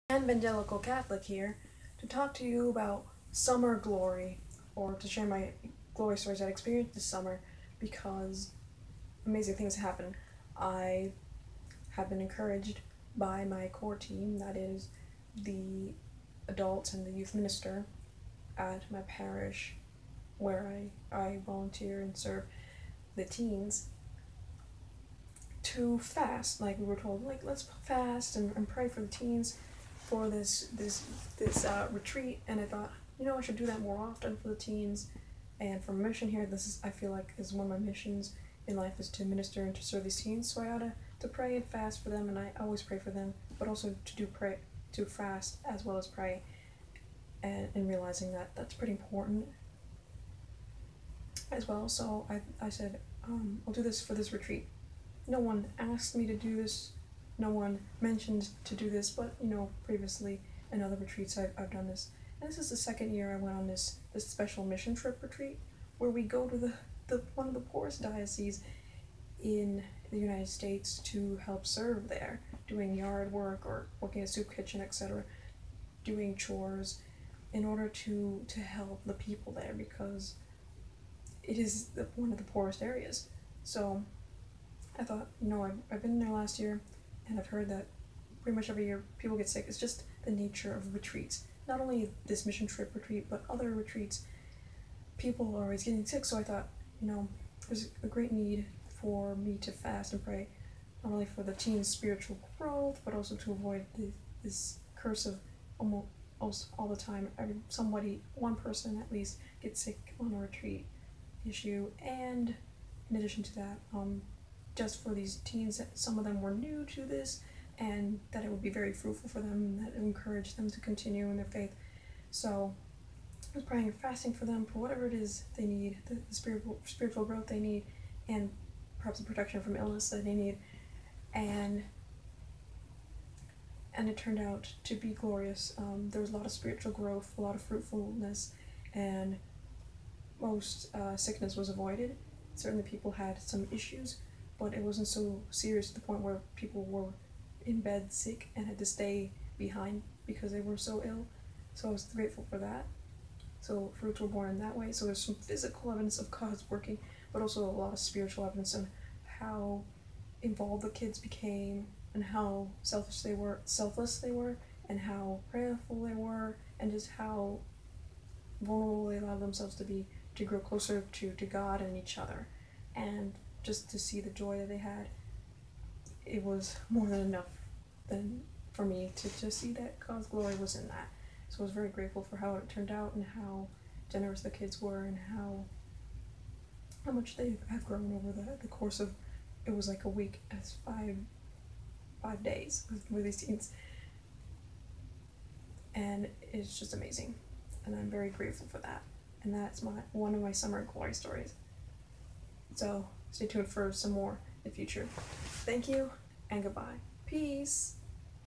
Evangelical Catholic here to talk to you about summer glory, or to share my glory stories I experienced this summer, because amazing things happen. I have been encouraged by my core team, that is the adults and the youth minister at my parish where I volunteer and serve the teens, to fast. Like, we were told, like, let's fast and pray for the teens for this retreat. And I thought, I should do that more often for the teens. And for mission here, I feel like is one of my missions in life, is to minister and to serve these teens. So I ought to pray and fast for them, and I always pray for them, but also to fast as well as pray, and realizing that that's pretty important as well. So I said, I'll do this for this retreat. No one asked me to do this, no one mentioned to do this, but previously in other retreats I've done this. And this is the second year I went on this special mission trip retreat, where we go to the one of the poorest dioceses in the United States to help serve there, doing yard work or working in a soup kitchen, etc., doing chores in order to help the people there, because it is one of the poorest areas. So I thought, I've been there last year, and I've heard that pretty much every year people get sick. It's just the nature of retreats. Not only this mission trip retreat, but other retreats, people are always getting sick. So I thought, there's a great need for me to fast and pray, not only for the teens' spiritual growth, but also to avoid this curse of almost all the time one person at least gets sick on a retreat issue. And in addition to that, just for these teens, that some of them were new to this, and that it would be very fruitful for them, and that it would encourage them to continue in their faith. So I was praying and fasting for them for whatever it is they need, the spiritual growth they need, and perhaps the protection from illness that they need. And it turned out to be glorious. There was a lot of spiritual growth, a lot of fruitfulness, and most sickness was avoided. Certainly people had some issues, but it wasn't so serious to the point where people were in bed sick and had to stay behind because they were so ill. So I was grateful for that. So fruits were born in that way. So there's some physical evidence of God's working, but also a lot of spiritual evidence on how involved the kids became, and how selfless they were, and how prayerful they were, and just how vulnerable they allowed themselves to be, to grow closer to God and each other. And just to see the joy that they had, it was more than enough for me to just see that God's glory was in that. So I was very grateful for how it turned out, and how generous the kids were, and how much they have grown over the course of, it was like a week, as 5 days with these teens. And it's just amazing, and I'm very grateful for that. And that's one of my summer glory stories. So stay tuned for some more in the future. Thank you, and goodbye. Peace.